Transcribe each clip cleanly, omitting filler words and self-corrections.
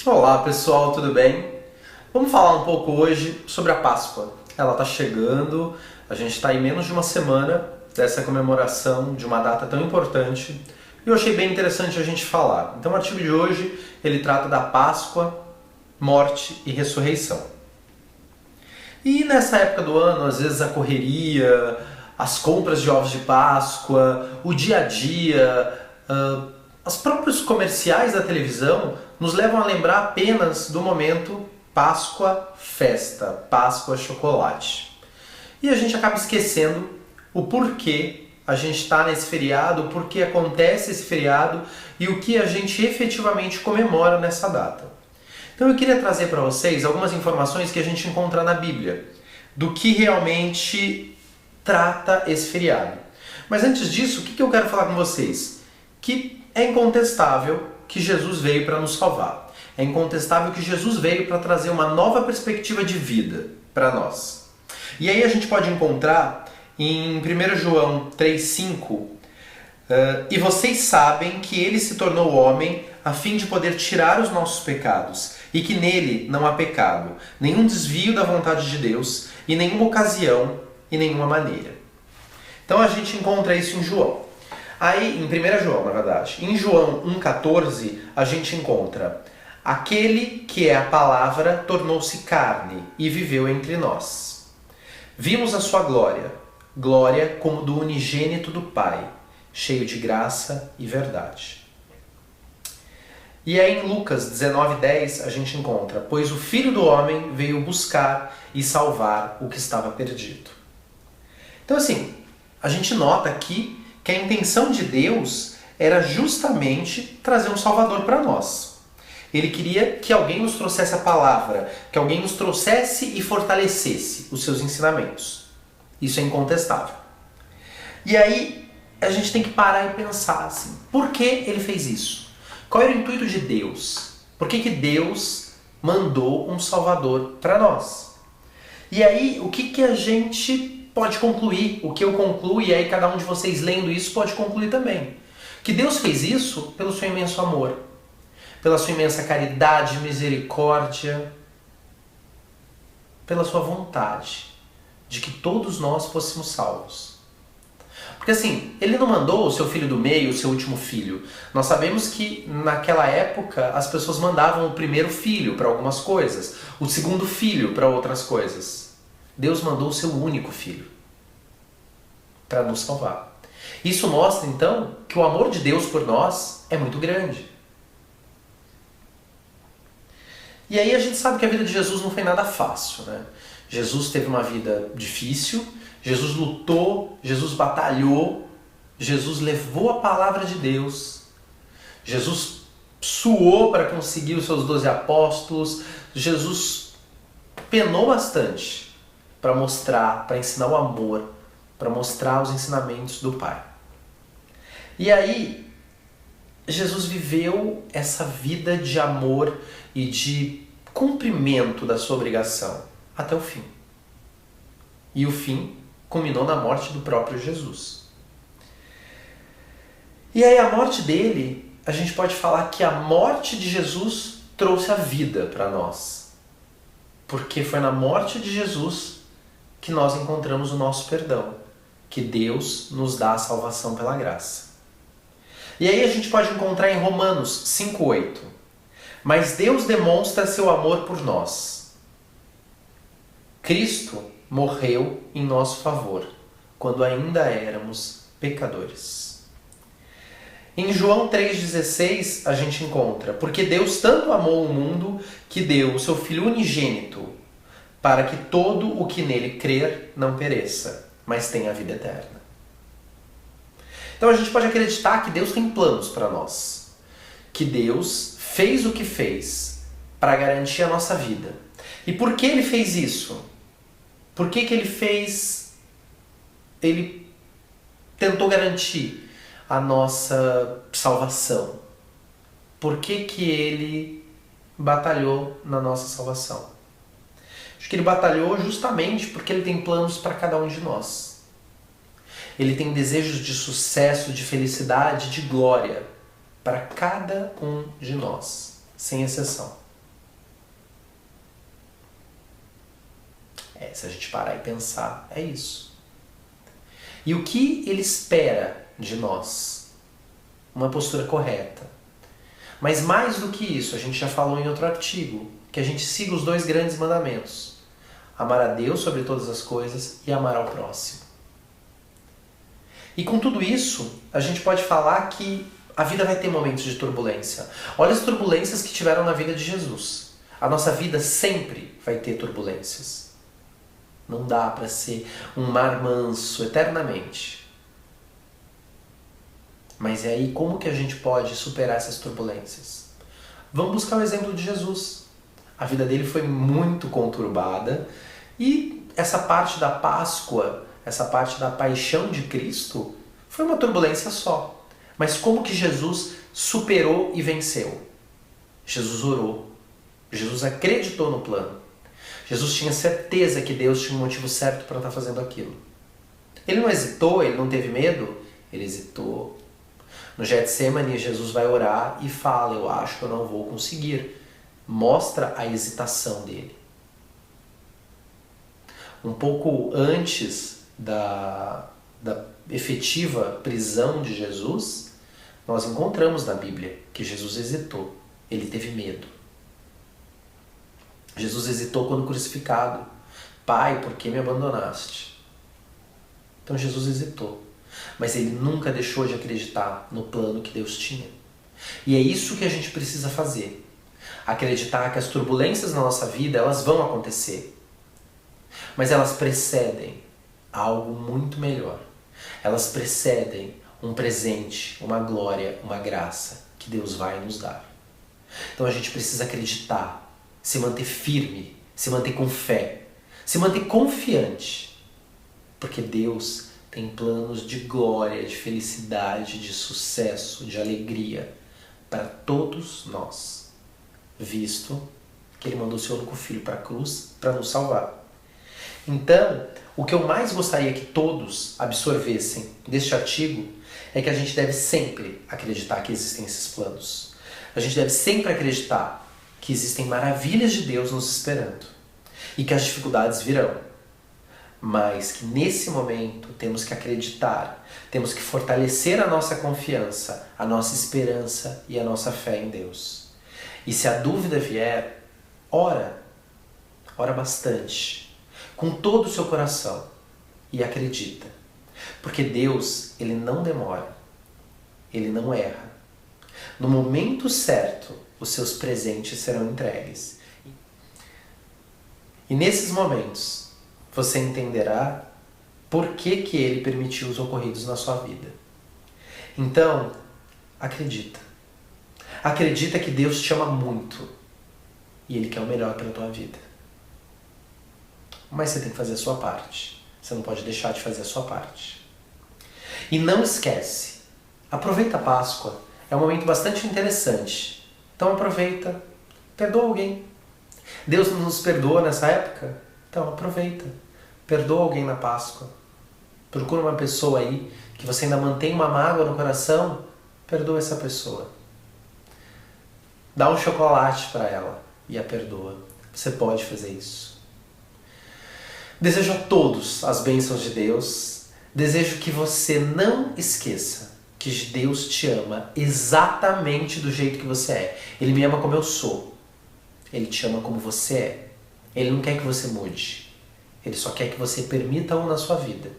Olá pessoal, tudo bem? Vamos falar um pouco hoje sobre a Páscoa. Ela está chegando, a gente está em menos de uma semana dessa comemoração de uma data tão importante e eu achei bem interessante a gente falar. Então o artigo de hoje ele trata da Páscoa, morte e ressurreição. E nessa época do ano, às vezes a correria, as compras de ovos de Páscoa, o dia a dia, os próprios comerciais da televisão nos levam a lembrar apenas do momento Páscoa festa, Páscoa chocolate. E a gente acaba esquecendo o porquê a gente está nesse feriado, o porquê acontece esse feriado e o que a gente efetivamente comemora nessa data. Então eu queria trazer para vocês algumas informações que a gente encontra na Bíblia, do que realmente trata esse feriado. Mas antes disso, o que eu quero falar com vocês? Que é incontestável que Jesus veio para nos salvar. É incontestável que Jesus veio para trazer uma nova perspectiva de vida para nós. E aí a gente pode encontrar em 1 João 3,5 e vocês sabem que ele se tornou homem a fim de poder tirar os nossos pecados e que nele não há pecado, nenhum desvio da vontade de Deus e nenhuma ocasião e nenhuma maneira. Então a gente encontra isso em João. Aí, em 1 João, na verdade, em João 1,14, a gente encontra: aquele que é a palavra tornou-se carne e viveu entre nós. Vimos a sua glória, glória como do unigênito do Pai, cheio de graça e verdade. E aí em Lucas 19,10 a gente encontra: pois o Filho do Homem veio buscar e salvar o que estava perdido. Então assim, a gente nota aqui que a intenção de Deus era justamente trazer um Salvador para nós. Ele queria que alguém nos trouxesse a palavra, que alguém nos trouxesse e fortalecesse os seus ensinamentos. Isso é incontestável. E aí a gente tem que parar e pensar assim, por que ele fez isso? Qual era o intuito de Deus? Por que Deus mandou um Salvador para nós? E aí, o que a gente pode concluir? O que eu concluo, e aí cada um de vocês lendo isso pode concluir também. Que Deus fez isso pelo seu imenso amor, pela sua imensa caridade, misericórdia, pela sua vontade de que todos nós fôssemos salvos. Porque assim, ele não mandou o seu filho do meio, o seu último filho. Nós sabemos que naquela época as pessoas mandavam o primeiro filho para algumas coisas, o segundo filho para outras coisas. Deus mandou o seu único filho para nos salvar. Isso mostra então que o amor de Deus por nós é muito grande. E aí a gente sabe que a vida de Jesus não foi nada fácil, né? Jesus teve uma vida difícil, Jesus lutou, Jesus batalhou, Jesus levou a palavra de Deus, Jesus suou para conseguir os seus 12 apóstolos, Jesus penou bastante para mostrar, para ensinar o amor, para mostrar os ensinamentos do Pai. E aí, Jesus viveu essa vida de amor e de cumprimento da sua obrigação até o fim. E o fim culminou na morte do próprio Jesus. E aí a morte dele, a gente pode falar que a morte de Jesus trouxe a vida para nós. Porque foi na morte de Jesus que nós encontramos o nosso perdão, que Deus nos dá a salvação pela graça. E aí a gente pode encontrar em Romanos 5,8. Mas Deus demonstra seu amor por nós. Cristo morreu em nosso favor, quando ainda éramos pecadores. Em João 3,16 a gente encontra: porque Deus tanto amou o mundo que deu o seu Filho unigênito, para que todo o que nele crer não pereça, mas tenha a vida eterna. Então a gente pode acreditar que Deus tem planos para nós, que Deus fez o que fez para garantir a nossa vida. E por que ele fez isso? Por que ele fez? Ele tentou garantir a nossa salvação. Por que ele batalhou na nossa salvação? Acho que ele batalhou justamente porque ele tem planos para cada um de nós. Ele tem desejos de sucesso, de felicidade, de glória para cada um de nós, sem exceção. Se a gente parar e pensar, é isso. E o que ele espera de nós? Uma postura correta. Mas mais do que isso, a gente já falou em outro artigo, que a gente siga os 2 grandes mandamentos. Amar a Deus sobre todas as coisas e amar ao próximo. E com tudo isso, a gente pode falar que a vida vai ter momentos de turbulência. Olha as turbulências que tiveram na vida de Jesus. A nossa vida sempre vai ter turbulências. Não dá para ser um mar manso eternamente. Mas é aí como que a gente pode superar essas turbulências? Vamos buscar o exemplo de Jesus. A vida dele foi muito conturbada e essa parte da Páscoa, essa parte da paixão de Cristo, foi uma turbulência só. Mas como que Jesus superou e venceu? Jesus orou. Jesus acreditou no plano. Jesus tinha certeza que Deus tinha um motivo certo para estar fazendo aquilo. Ele não hesitou, ele não teve medo, ele hesitou. No Getsemane, Jesus vai orar e fala, eu acho que eu não vou conseguir. Mostra a hesitação dele. Um pouco antes da efetiva prisão de Jesus, nós encontramos na Bíblia que Jesus hesitou, ele teve medo. Jesus hesitou quando crucificado. Pai, por que me abandonaste? Então Jesus hesitou. Mas ele nunca deixou de acreditar no plano que Deus tinha. E é isso que a gente precisa fazer. Acreditar que as turbulências na nossa vida, elas vão acontecer. Mas elas precedem algo muito melhor. Elas precedem um presente, uma glória, uma graça que Deus vai nos dar. Então a gente precisa acreditar, se manter firme, se manter com fé, se manter confiante. Porque Deus tem planos de glória, de felicidade, de sucesso, de alegria para todos nós, visto que Ele mandou seu único Filho para a cruz para nos salvar. Então, o que eu mais gostaria que todos absorvessem deste artigo é que a gente deve sempre acreditar que existem esses planos. A gente deve sempre acreditar que existem maravilhas de Deus nos esperando e que as dificuldades virão. Mas que nesse momento temos que acreditar, temos que fortalecer a nossa confiança, a nossa esperança e a nossa fé em Deus. E se a dúvida vier, ora bastante, com todo o seu coração e acredita. Porque Deus, Ele não demora, Ele não erra. No momento certo, os seus presentes serão entregues. E nesses momentos, você entenderá por que Ele permitiu os ocorridos na sua vida. Então, acredita. Acredita que Deus te ama muito e Ele quer o melhor para a tua vida. Mas você tem que fazer a sua parte. Você não pode deixar de fazer a sua parte. E não esquece, aproveita a Páscoa. É um momento bastante interessante. Então aproveita, perdoa alguém. Deus não nos perdoa nessa época? Então aproveita, perdoa alguém na Páscoa. Procura uma pessoa aí que você ainda mantém uma mágoa no coração, perdoa essa pessoa. Dá um chocolate para ela e a perdoa. Você pode fazer isso. Desejo a todos as bênçãos de Deus. Desejo que você não esqueça que Deus te ama exatamente do jeito que você é. Ele me ama como eu sou. Ele te ama como você é. Ele não quer que você mude. Ele só quer que você permita um na sua vida.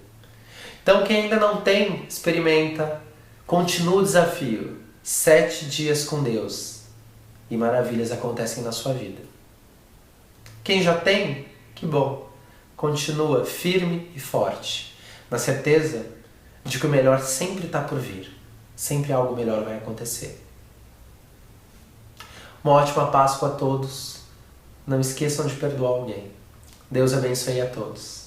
Então quem ainda não tem, experimenta. Continua o desafio. 7 dias com Deus. E maravilhas acontecem na sua vida. Quem já tem, que bom. Continua firme e forte, na certeza de que o melhor sempre está por vir. Sempre algo melhor vai acontecer. Uma ótima Páscoa a todos. Não esqueçam de perdoar alguém. Deus abençoe a todos.